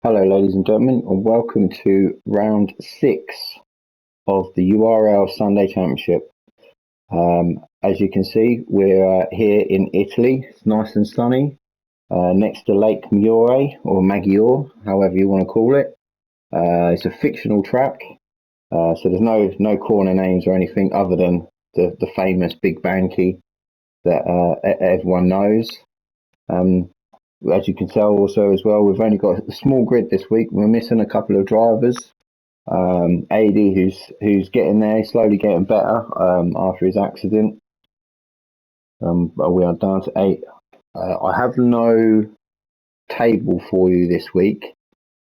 Hello, ladies and gentlemen, and welcome to round 6 of the URL Sunday Championship. As you can see, we're here in Italy. It's nice and sunny, next to Lake Maggiore, or Maggiore, however you want to call it. It's a fictional track, so there's no corner names or anything other than the famous Big Banky that everyone knows. As you can tell also as well, we've only got a small grid this week. We're missing a couple of drivers. AD, who's getting there, he's slowly getting better after his accident. But we are down to 8. I have no table for you this week.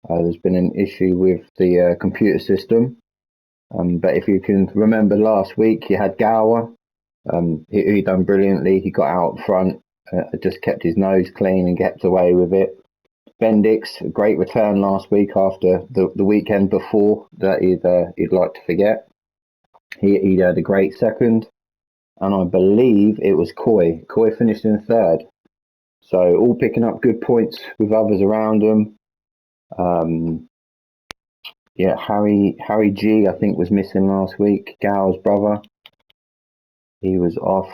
There's been an issue with the computer system. But if you can remember last week, you had Gower. He done brilliantly. He got out front. Just kept his nose clean and kept away with it. Bendix, a great return last week after the weekend before that he'd like to forget. He had a great second, and I believe it was Coy. Coy finished in third. So all picking up good points with others around them. Harry G, I think, was missing last week. Gal's brother. He was off.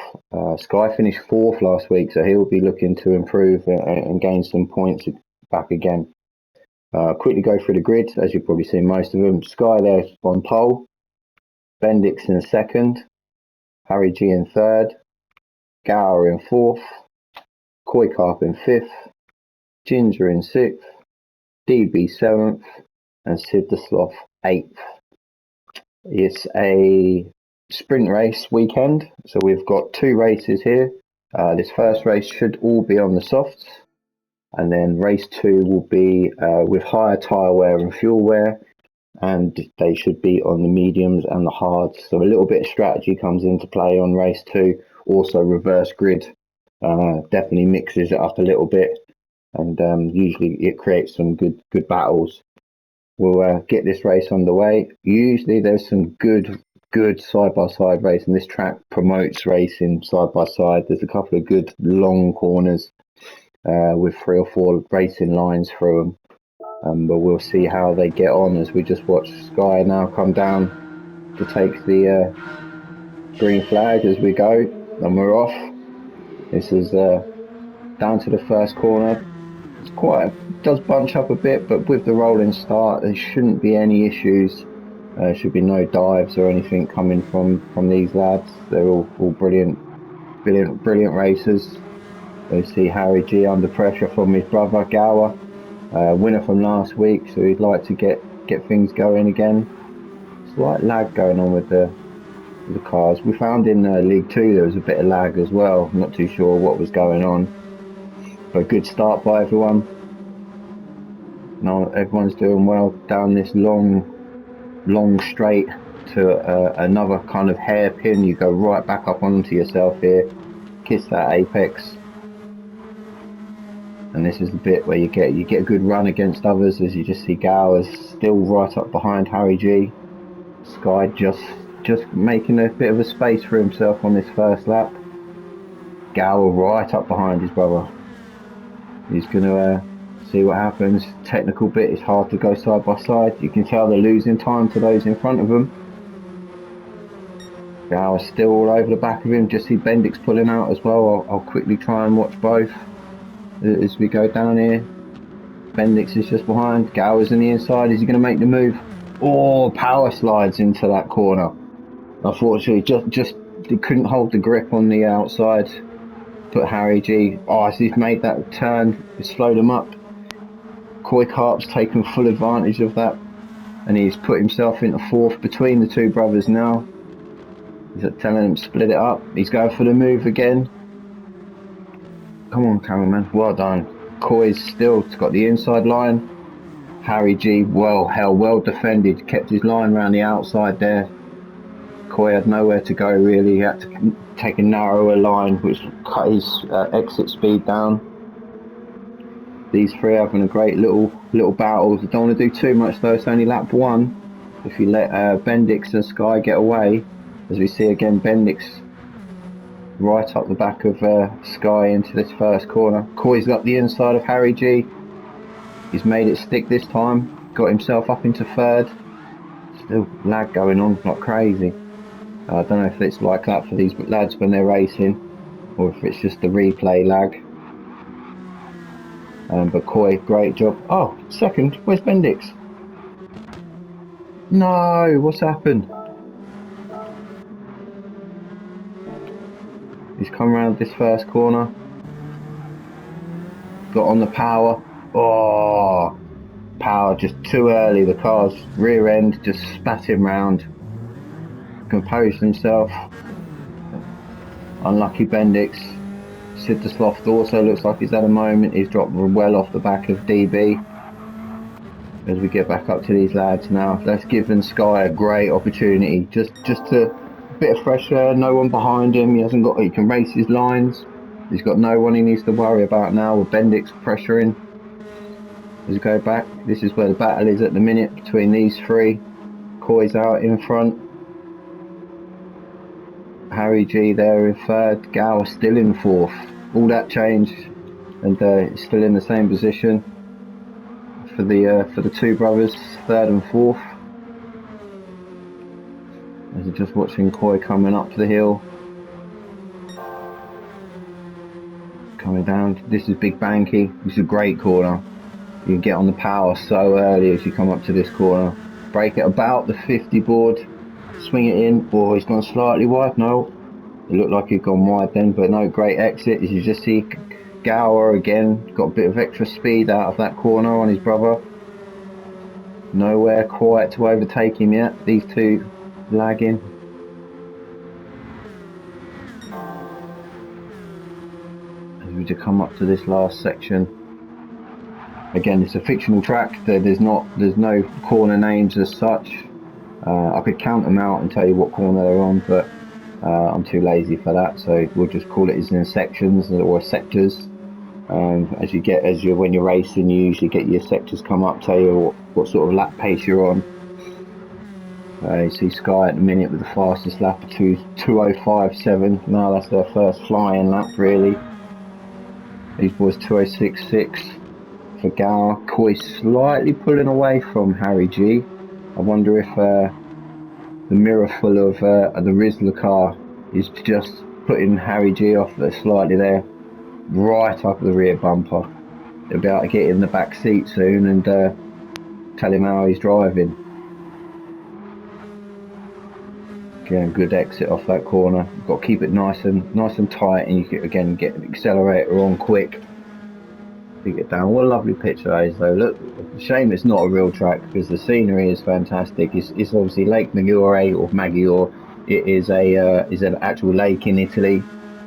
Sky finished 4th last week, so he'll be looking to improve and gain some points back again. Quickly go through the grid, as you've probably seen most of them. Sky there on pole. Bendix in 2nd. Harry G in 3rd. Gower in 4th. Koi Carp in 5th. Ginger in 6th. DB 7th. And Sid the Sloth 8th. It's a sprint race weekend, so we've got 2 races here. This first race should all be on the softs, and then race 2 will be with higher tyre wear and fuel wear, and they should be on the mediums and the hards. So a little bit of strategy comes into play on race 2. Also reverse grid definitely mixes it up a little bit, and usually it creates some good battles. We'll get this race underway. Usually there's some good side-by-side racing. This track promotes racing side-by-side. There's a couple of good long corners with 3 or 4 racing lines through them. But we'll see how they get on as we just watch Sky now come down to take the green flag as we go. And we're off. This is down to the first corner. It's does bunch up a bit, but with the rolling start, there shouldn't be any issues. Should be no dives or anything coming from these lads. They're all brilliant racers. We see Harry G under pressure from his brother Gower, winner from last week, so he'd like to get things going again. Slight lag going on with the cars. We found in League 2 there was a bit of lag as well. I'm not too sure what was going on. But a good start by everyone. Now everyone's doing well down this long straight to another kind of hairpin. You go right back up onto yourself here, kiss that apex, and this is the bit where you get a good run against others. As you just see Gower is still right up behind Harry G. Sky just making a bit of a space for himself on this first lap. Gower right up behind his brother. He's gonna see what happens. Technical bit is hard to go side by side. You can tell they're losing time to those in front of them. Gower's still all over the back of him. Just see Bendix pulling out as well. I'll quickly try and watch both as we go down here. Bendix is just behind. Gower's in the inside. Is he going to make the move? Oh, power slides into that corner. Unfortunately, just he couldn't hold the grip on the outside. Put Harry G. As he's made that turn, it slowed him up. Koi Carp's taken full advantage of that, and he's put himself into 4th between the 2 brothers now. He's telling him to split it up. He's going for the move again. Come on, cameraman. Well done. Koi's still got the inside line. Harry G, well defended. Kept his line around the outside there. Koi had nowhere to go really. He had to take a narrower line, which cut his exit speed down. These 3 having a great little battle. Don't want to do too much though. It's only lap 1. If you let Bendix and Sky get away, as we see again, Bendix right up the back of Sky into this first corner. Koi's up the inside of Harry G. He's made it stick this time. Got himself up into third. Still lag going on like crazy. I don't know if it's like that for these lads when they're racing, or if it's just the replay lag. But Coy, great job. Oh, second. Where's Bendix? No, what's happened? He's come around this first corner. Got on the power. Oh, power just too early. The car's rear end just spat him round. Composed himself. Unlucky Bendix. Sid the Sloth also looks like he's had a moment. He's dropped well off the back of DB. As we get back up to these lads now, that's given Sky a great opportunity. Just a bit of fresh air, no one behind him. He can race his lines. He's got no one he needs to worry about now with Bendix pressuring. As we go back, this is where the battle is at the minute between these three. Coy's out in front. Harry G there in third. Gower still in fourth. All that change, and still in the same position for the two brothers, third and fourth. As we're just watching Coy coming up the hill. Coming down. This is Big Banky. This is a great corner. You can get on the power so early as you come up to this corner. Break it about the 50 board. Swing it in. Oh, he's gone slightly wide. No, it looked like he'd gone wide then, but no, great exit. As you just see Gower again, got a bit of extra speed out of that corner on his brother. Nowhere quite to overtake him yet. These two lagging. As we just come up to this last section. Again, it's a fictional track. There's no corner names as such. I could count them out and tell you what corner they're on, but I'm too lazy for that. So we'll just call it as in sections or sectors. When you're racing, you usually get your sectors come up, tell you what sort of lap pace you're on. You see Sky at the minute with the fastest lap of 2:05.7. Now that's their first flying lap really. These boys 2:06.6 for Gower. Coy slightly pulling away from Harry G. I wonder if the mirror full of the Rizzler car is just putting Harry G off slightly there, right up the rear bumper. They'll be able to get in the back seat soon and tell him how he's driving. Again, good exit off that corner. You've got to keep it nice and tight, and you can again get the accelerator on quick to get down. What a lovely picture that is though. Look, shame it's not a real track because the scenery is fantastic. It's obviously Lake Maggiore or Maggiore. It is an actual lake in Italy.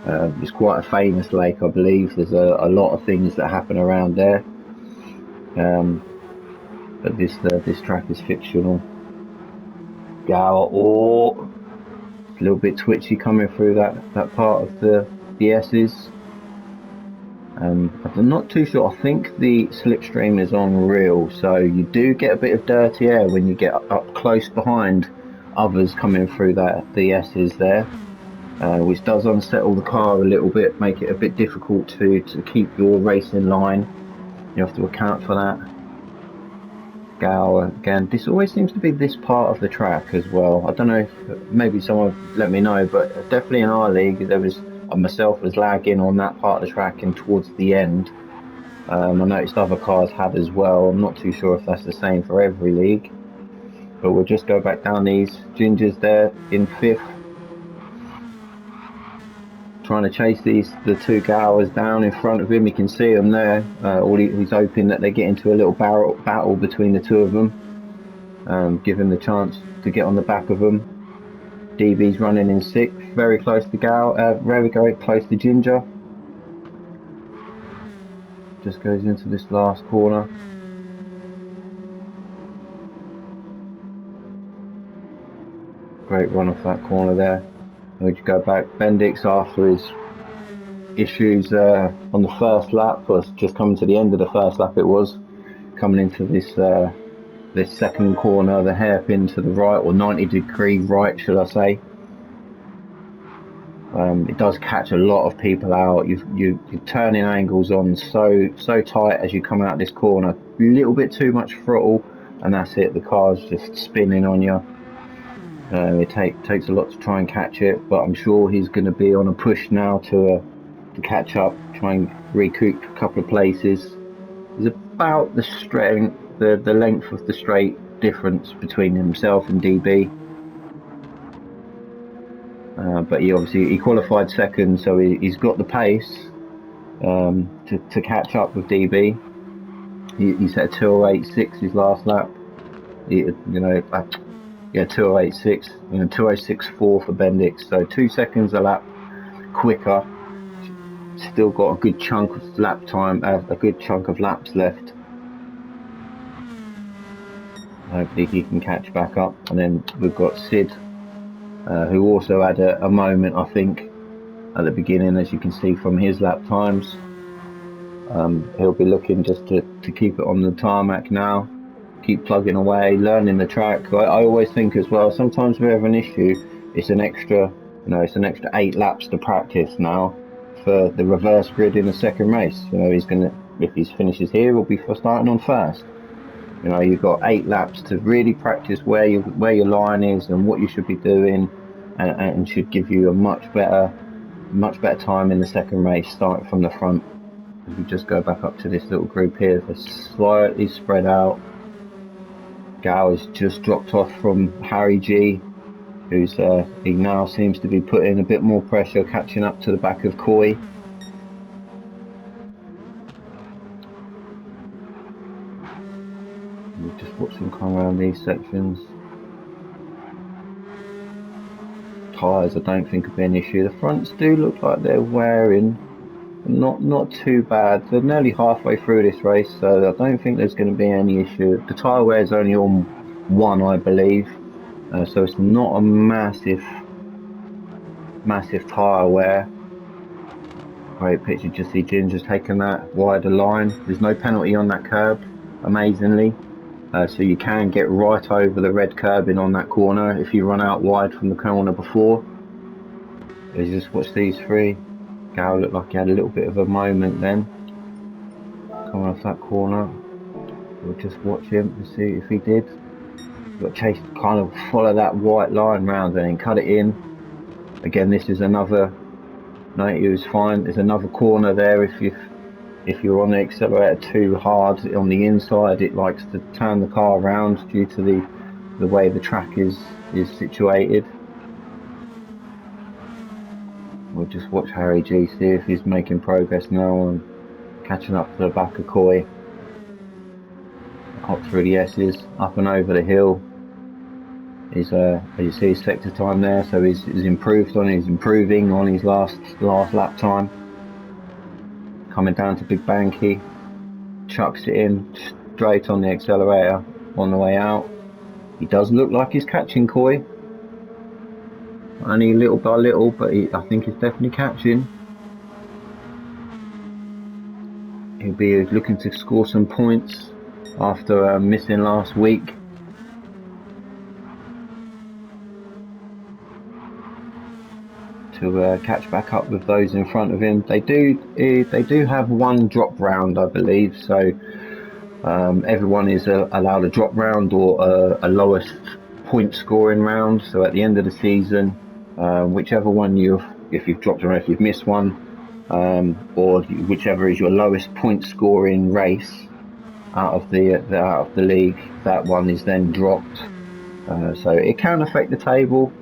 It's quite a famous lake, I believe. There's a lot of things that happen around there. But this track is fictional. Gower, a little bit twitchy coming through that part of the S's. I'm not too sure. I think the slipstream is on real, so you do get a bit of dirty air when you get up close behind others coming through the S's there, which does unsettle the car a little bit, make it a bit difficult to keep your race in line. You have to account for that. Gower again. This always seems to be this part of the track as well. I don't know if maybe someone let me know, but definitely in our league there was. Myself was lagging on that part of the track and towards the end. I noticed other cars had as well. I'm not too sure if that's the same for every league, but we'll just go back down these. Ginger's there in fifth, trying to chase the two Gowers down in front of him. You can see them there. He's hoping that they get into a little battle between the two of them, give him the chance to get on the back of them. DB's running in sixth, very close to very close to Ginger. Just goes into this last corner. Great run off that corner there. We just go back. Bendix, after his issues on the first lap, was just coming to the end of the first lap. It was coming into this second corner, the hairpin to the right, or 90-degree right, should I say. It does catch a lot of people out. You're turning angles on so tight as you come out this corner. A little bit too much throttle, and that's it. The car's just spinning on you. It takes a lot to try and catch it, but I'm sure he's going to be on a push now to catch up, try and recoup a couple of places. There's about the strength, the length of the straight difference between himself and DB. But he qualified second, so he's got the pace to catch up with DB. He set a 2:08.6 his last lap. 2:08.6, 2:06.4 for Bendix, so 2 seconds a lap quicker. Still got a good chunk of lap time, a good chunk of laps left. Hopefully he can catch back up. And then we've got Sid, who also had a moment, I think, at the beginning, as you can see from his lap times. He'll be looking just to keep it on the tarmac now, keep plugging away, learning the track. I always think as well, sometimes we have an issue, it's an extra 8 laps to practice now for the reverse grid in the second race. If he finishes here, he'll be starting on first. You've got 8 laps to really practice where your line is and what you should be doing, and should give you a much better time in the second race, starting from the front. If we just go back up to this little group here, they're slightly spread out. Gal has just dropped off from Harry G, who's he now seems to be putting a bit more pressure, catching up to the back of Coy. We'll just watch them come around these sections. Tyres I don't think will be an issue. The fronts do look like they're wearing, not too bad. They're nearly halfway through this race, so I don't think there's going to be any issue. The tyre wear is only on 1, I believe, so it's not a massive tyre wear. Great picture, just see Ginger's taking that wider line. There's no penalty on that curb, amazingly. So you can get right over the red curbing on that corner if you run out wide from the corner before. Let's just watch these three. Gal looked like he had a little bit of a moment then, coming off that corner. We'll just watch him to see if he did. Got Chase to kind of follow that white line round and then cut it in. Again, this is another. No, he was fine. There's another corner there. If you're on the accelerator too hard on the inside, it likes to turn the car around due to the way the track is situated. We'll just watch Harry G, see if he's making progress now and catching up to the back of Coy. Up through the S's, up and over the hill. You see his sector time there, so he's improving on his last lap time. Coming down to Big Banky, chucks it in straight on the accelerator on the way out. He does look like he's catching Coy, only little by little, but I think he's definitely catching. He'll be looking to score some points after missing last week. To catch back up with those in front of him. They do have one drop round, I believe, so everyone is allowed a drop round or a lowest point scoring round. So at the end of the season, whichever one if you've dropped around, if you've missed one, or whichever is your lowest point scoring race out of the league, that one is then dropped. So it can affect the table.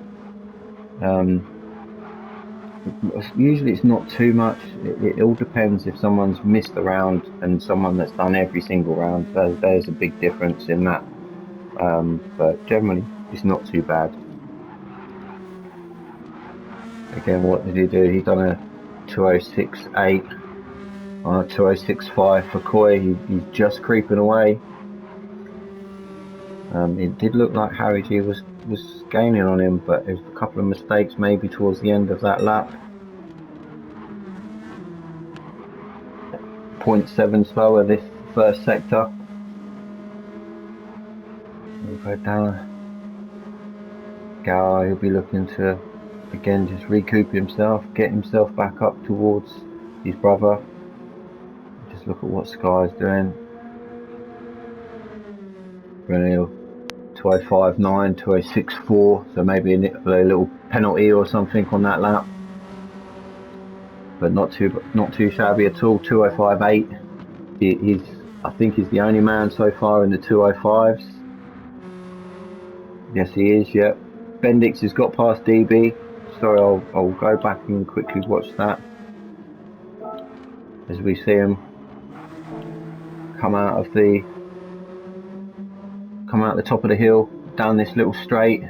Usually it's not too much. It all depends if someone's missed a round and someone that's done every single round. There's a big difference in that, but generally it's not too bad. Again, what did he do? He done a 2:06.8 on a 2:06.5 for Coy. He's just creeping away. It did look like Harry G was gaining on him, but there's a couple of mistakes maybe towards the end of that lap. 0.7 slower this first sector. We'll go down. Gal, he'll be looking to Again, just recoup himself, get himself back up towards his brother. Just look at what Sky's doing. Brilliant. 2059, 2064, so maybe a little penalty or something on that lap, but not too shabby at all. 2058. I think he's the only man so far in the 205s. Yes, he is. Yep. Bendix has got past DB. Sorry, I'll go back and quickly watch that as we see him come out the top of the hill down this little straight.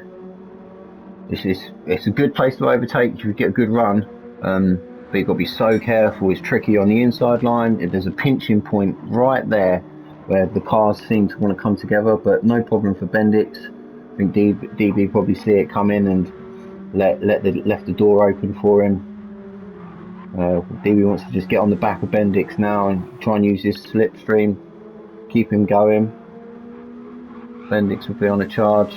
It's a good place to overtake if you get a good run, but you've got to be so careful. It's tricky on the inside line. There's a pinching point right there where the cars seem to want to come together, but no problem for Bendix. I think DB probably see it come in and left the door open for him. DB wants to just get on the back of Bendix now and try and use his slipstream, keep him going. Bendix will be on a charge,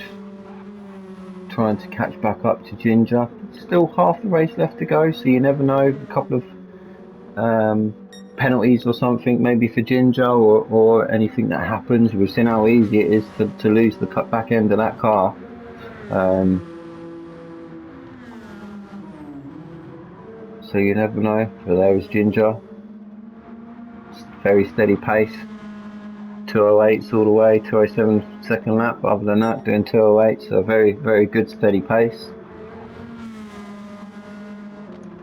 trying to catch back up to Ginger. Still half the race left to go, so you never know. A couple of penalties or something maybe for Ginger, or anything that happens. We've seen how easy it is to lose the back end of that car. So you never know. So there is Ginger. Very steady pace. 208s all the way, 207 second lap. Other than that, doing 208, so very, very good steady pace.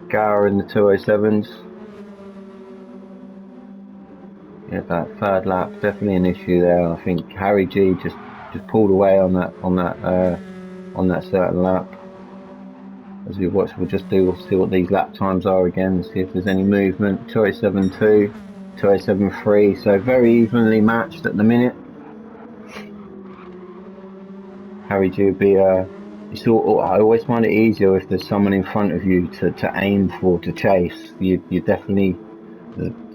Gower in the 207s. Yeah, that third lap definitely an issue there. I think Harry G just pulled away on that certain lap. As we watch, we'll see what these lap times are again, see if there's any movement. 207.2, 207.3, so very evenly matched at the minute. Harry G would be I always find it easier if there's someone in front of you to aim for, to chase. You definitely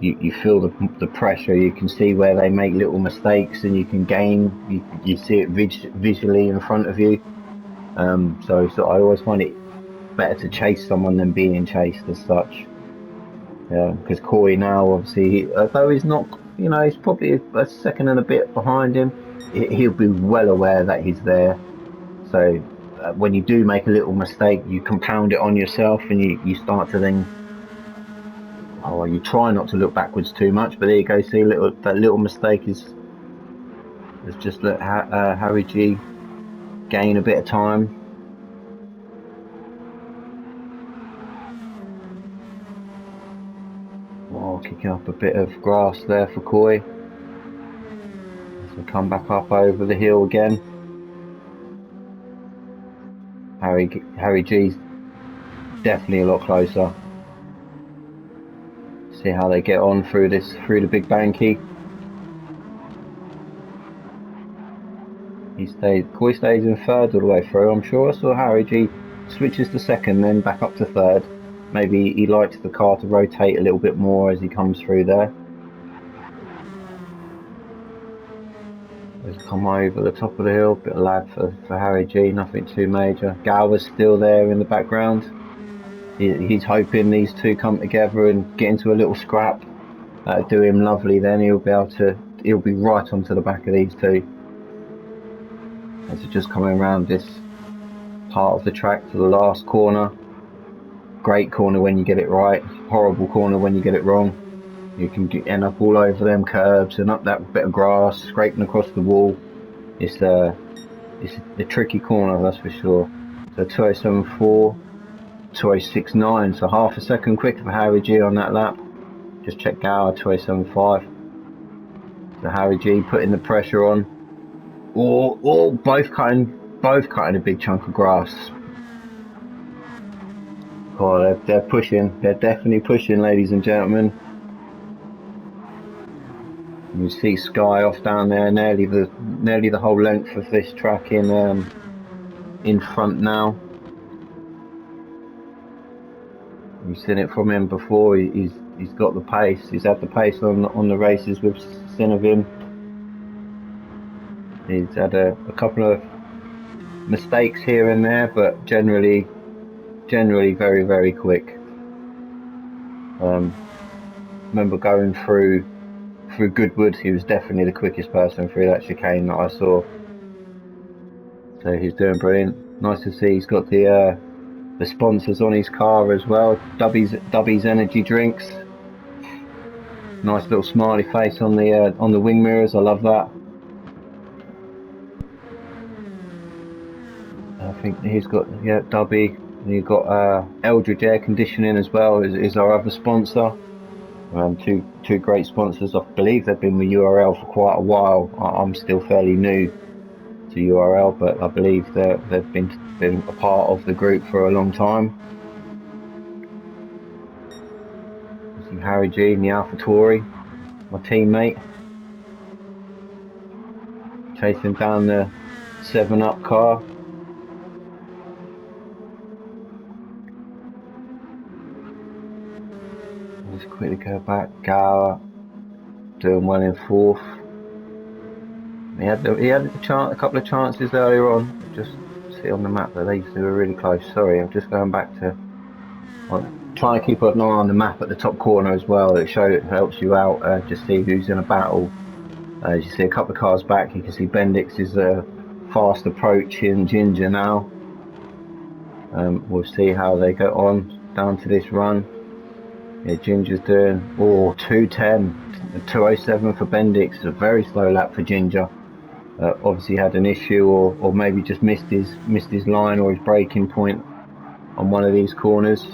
you feel the pressure. You can see where they make little mistakes, and you can gain. You see it visually in front of you. So I always find it better to chase someone than being chased as such. Because Corey now, obviously, although he's not, he's probably a second and a bit behind him, he'll be well aware that he's there. So when you do make a little mistake, you compound it on yourself, and you start to then, you try not to look backwards too much. But there you go, see, that little mistake is just let Harry G gain a bit of time. Kicking up a bit of grass there for Coy. So come back up over the hill again. Harry G's definitely a lot closer. See how they get on through the big banky. Coy stays in third all the way through. I'm sure I saw Harry G switches to second, then back up to third. Maybe he likes the car to rotate a little bit more as he comes through there. Just come over the top of the hill, bit of lag for Harry G, nothing too major. Gower's still there in the background. He's hoping these two come together and get into a little scrap. That'll do him lovely. Then he'll be right onto the back of these two. As it's just coming around this part of the track to the last corner. Great corner when you get it right. Horrible corner when you get it wrong. You can end up all over them curbs and up that bit of grass, scraping across the wall. It's a tricky corner, that's for sure. So 207.4, 206.9, so half a second quicker for Harry G on that lap. Just check Gower, 207.5. So Harry G putting the pressure on. Both cutting a big chunk of grass. Oh, they're pushing. They're definitely pushing, ladies and gentlemen. You see Sky off down there, nearly the whole length of this track in front now. You've seen it from him before. He's got the pace. He's had the pace on the races we've seen of him. He's had a couple of mistakes here and there, but generally generally very, very quick. Remember going through Goodwood, he was definitely the quickest person through that chicane that I saw. So he's doing brilliant. Nice to see he's got the sponsors on his car as well. Dubby's energy drinks. Nice little smiley face on the wing mirrors. I love that. I think he's got Dubby. You've got Eldridge Air Conditioning as well. Is our other sponsor. Two great sponsors. I believe they've been with URL for quite a while. I'm still fairly new to URL, but I believe they've been a part of the group for a long time. See Harry G in the AlphaTauri, my teammate, chasing down the 7 Up car. I'll just quickly go back. Gower doing well in 4th. He had a couple of chances earlier on. Just see on the map that they were really close. Sorry, I'm just going back to. I'm trying to keep an eye on the map at the top corner as well. It helps you out. Just see who's in a battle. As you see a couple of cars back, you can see Bendix is fast approaching Ginger now. We'll see how they go on down to this run. Yeah, Ginger's doing 2:10, 2:07 for Bendix. A very slow lap for Ginger. Obviously had an issue, or maybe just missed his line or his braking point on one of these corners.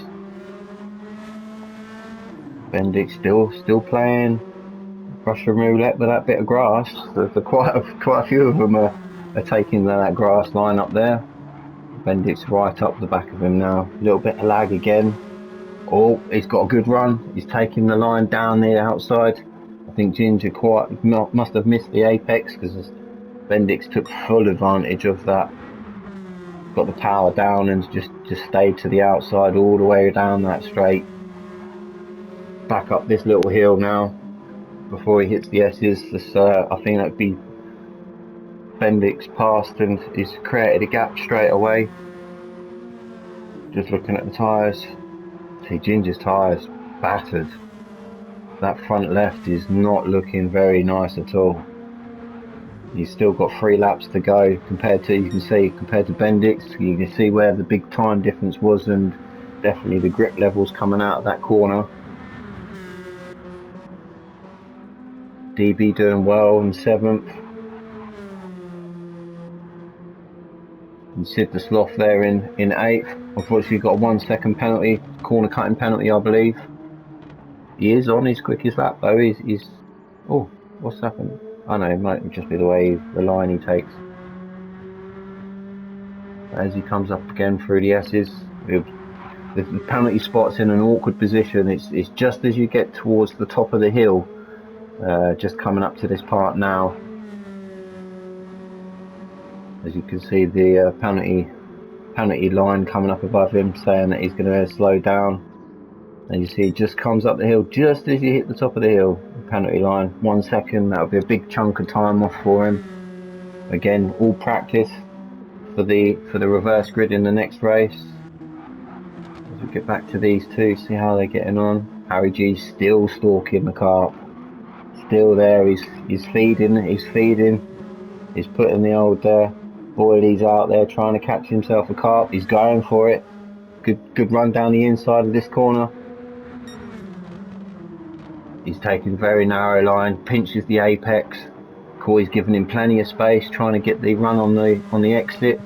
Bendix still playing Russian roulette with that bit of grass. There's quite a few of them are taking that grass line up there. Bendix right up the back of him now. A little bit of lag again. Oh, he's got a good run. He's taking the line down the outside. I think Ginger must have missed the apex because Bendix took full advantage of that. Got the power down and just stayed to the outside all the way down that straight. Back up this little hill now before he hits the S's. I think that'd be Bendix passed and he's created a gap straight away. Just looking at the tyres. See, Ginger's tyres battered. That front left is not looking very nice at all. He's still got 3 laps to go compared to Bendix. You can see where the big time difference was, and definitely the grip levels coming out of that corner. DB doing well in 7th. And Sid the Sloth there in 8th. Unfortunately got a 1 second penalty, corner cutting penalty I believe. He is on his quickest lap though. He's oh, what's happened? I know, it might just be the line he takes. As he comes up again through the S's, the penalty spot's in an awkward position. It's just as you get towards the top of the hill, just coming up to this part now. As you can see, the penalty line coming up above him, saying that he's going to slow down. And you see, it just comes up the hill just as you hit the top of the hill. Penalty line, 1 second. That would be a big chunk of time off for him. Again, all practice for the reverse grid in the next race. As we get back to these two, see how they're getting on. Harry G still stalking the car. Still there. He's feeding. He's putting the old boilies out there, trying to catch himself a carp. He's going for it. Good run down the inside of this corner. He's taking very narrow line, pinches the apex. Coy's giving him plenty of space, trying to get the run on the exit,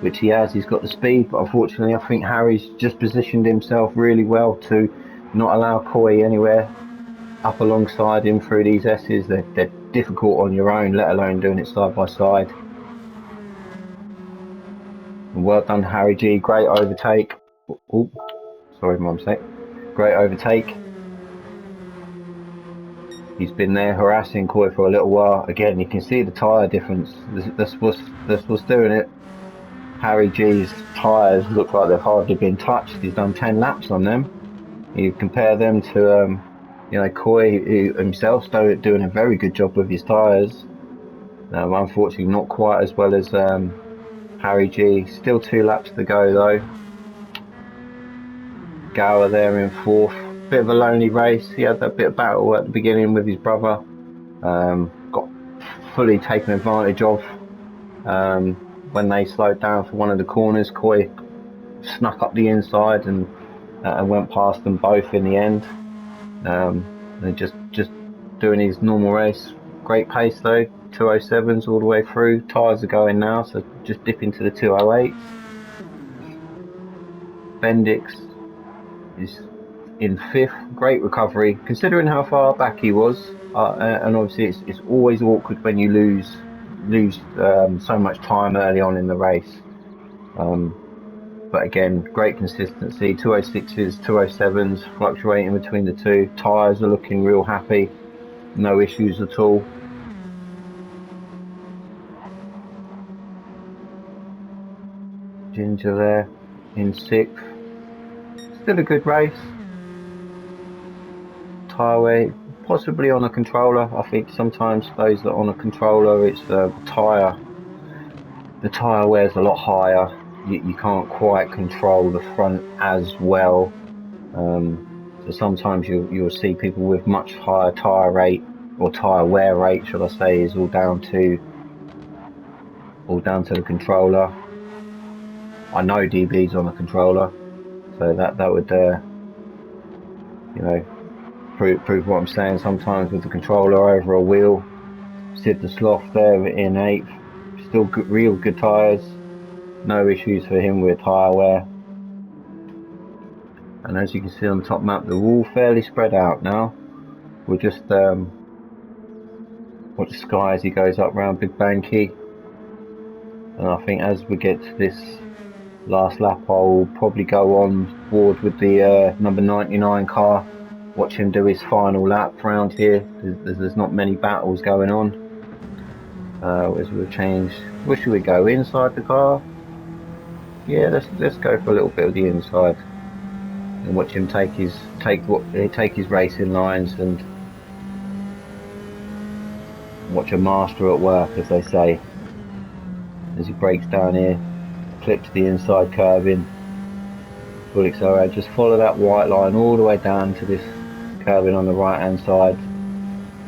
which he has. He's got the speed, but unfortunately I think Harry's just positioned himself really well to not allow Coy anywhere up alongside him through these S's. They're difficult on your own, let alone doing it side by side. And well done, Harry G. Great overtake. Oh, sorry, my mistake. Great overtake. He's been there harassing Coy for a little while. Again, you can see the tyre difference. That's what's doing it. Harry G's tyres look like they've hardly been touched. He's done 10 laps on them. You compare them to Coy, who himself's doing a very good job with his tyres. Unfortunately, not quite as well as Harry G. Still 2 laps to go though. Gower there in fourth. Bit of a lonely race. He had that bit of battle at the beginning with his brother. Got fully taken advantage of when they slowed down for one of the corners. Coy snuck up the inside and went past them both in the end. And just doing his normal race. Great pace though. 207s all the way through. Tyres are going now, so just dip into the 208s. Bendix is in fifth. Great recovery considering how far back he was, and obviously it's always awkward when you lose so much time early on in the race. But again, great consistency. 206s, 207s, fluctuating between the two. Tyres are looking real happy. No issues at all. Ginger there in sixth. Still a good race. Tyre wear, possibly on a controller. I think sometimes those that are on a controller, it's the tyre wear's a lot higher. You can't quite control the front as well. So sometimes you'll see people with much higher tyre rate, or tyre wear rate, should I say, is all down to the controller. I know DB's on a controller, so that would prove what I'm saying. Sometimes with the controller over a wheel. Sid the Sloth there in eighth. Still good, real good tyres. No issues for him with tyre wear. And as you can see on the top map, they're all fairly spread out now. We'll just watch Sky as he goes up round Big Banky. And I think as we get to this last lap, I'll probably go on board with the number 99 car. Watch him do his final lap around here. There's not many battles going on. As we'll change, where should we go? Inside the car? Yeah, let's go for a little bit of the inside. And watch him take his racing lines and watch a master at work, as they say. As he breaks down here, clips the inside curve in, full accelerator. Just follow that white line all the way down to this curving on the right hand side.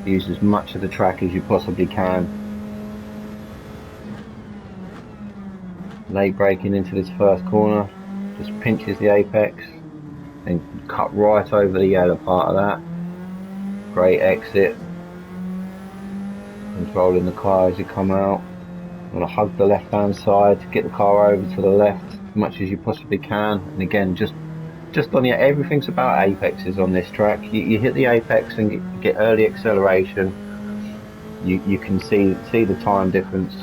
Use as much of the track as you possibly can. Late braking into this first corner, just pinches the apex and cut right over the yellow part of that. Great exit. Controlling the car as you come out. I'm going to hug the left hand side, get the car over to the left as much as you possibly can. And again, just on your, everything's about apexes on this track. You hit the apex and get early acceleration. You can see the time difference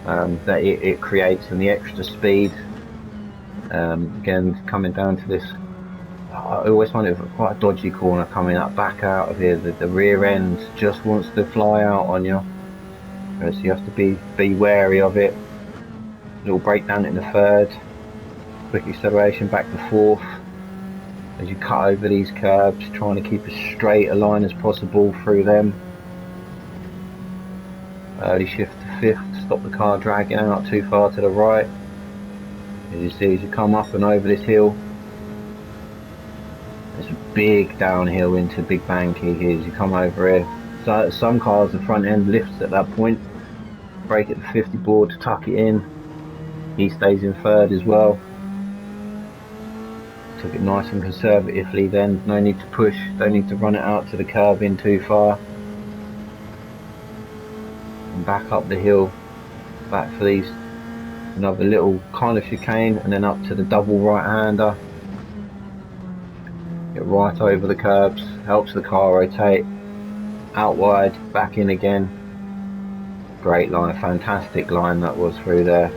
that it creates and the extra speed. Again, coming down to this, I always find it quite a dodgy corner coming up back out of here. The rear end just wants to fly out on you, so you have to be wary of it. Little breakdown in the third, quick acceleration back to fourth. As you cut over these curbs, trying to keep as straight a line as possible through them. Early shift to fifth, stop the car dragging out too far to the right. As you see, as you come up and over this hill, there's a big downhill into Big Banky here as you come over here. So some cars, the front end lifts at that point. Brake at the 50 board to tuck it in. He stays in third as well. Took it nice and conservatively then. No need to push, don't need to run it out to the curb in too far. And back up the hill, back for these, another little kind of chicane, and then up to the double right-hander. Get right over the curbs, helps the car rotate. Out wide, back in again. Great line, fantastic line that was through there.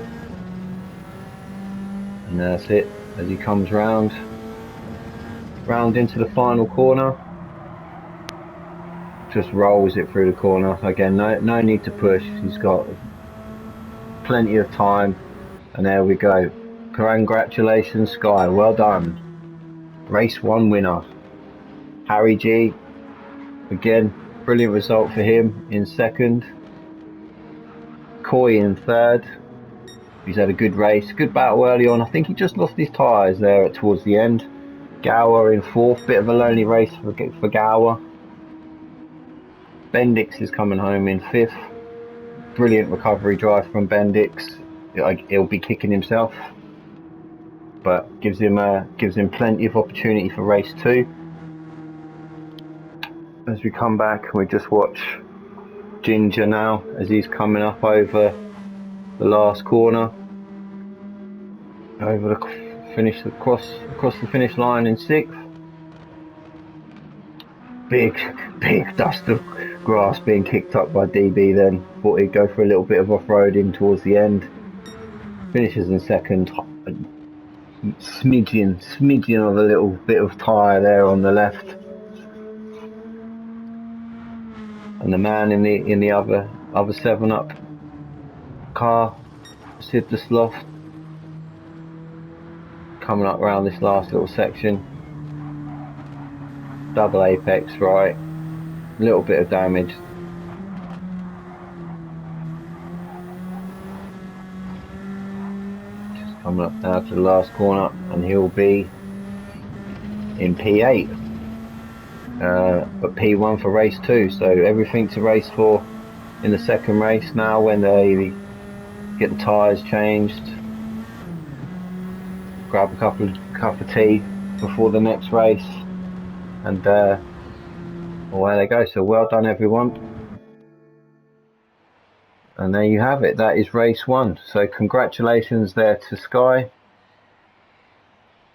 And that's it, as he comes round into the final corner. Just rolls it through the corner. Again, no need to push, he's got plenty of time. And there we go. Congratulations, Sky, well done. Race 1 winner. Harry G, again, brilliant result for him in second. Coy in third. He's had a good race, good battle early on. I think he just lost his tyres there towards the end. Gower in fourth, bit of a lonely race for Gower. Bendix is coming home in fifth. Brilliant recovery drive from Bendix. He'll be kicking himself, but gives him plenty of opportunity for race 2. As we come back, we just watch Ginger now as he's coming up over the last corner, over the finish, across the finish line in 6th. Big dust of grass being kicked up by DB. Then thought he'd go for a little bit of off-roading towards the end. Finishes in 2nd. Smidgen of a little bit of tyre there on the left. And the man in the other 7-Up car, Sid the Sloth, coming up around this last little section. Double apex right, a little bit of damage. Just coming up now to the last corner, and he'll be in P8, but P1 for race 2. So everything to race for in the 2nd race now, when they get the tyres changed, grab a cup of tea before the next race, and away they go. So well done everyone, and there you have it. That is race 1. So congratulations there to Sky.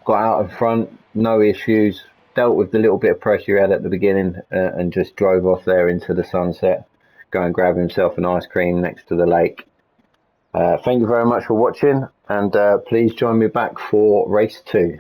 Got out in front, no issues, dealt with the little bit of pressure he had at the beginning, and just drove off there into the sunset, go and grab himself an ice cream next to the lake. Thank you very much for watching, and please join me back for race 2.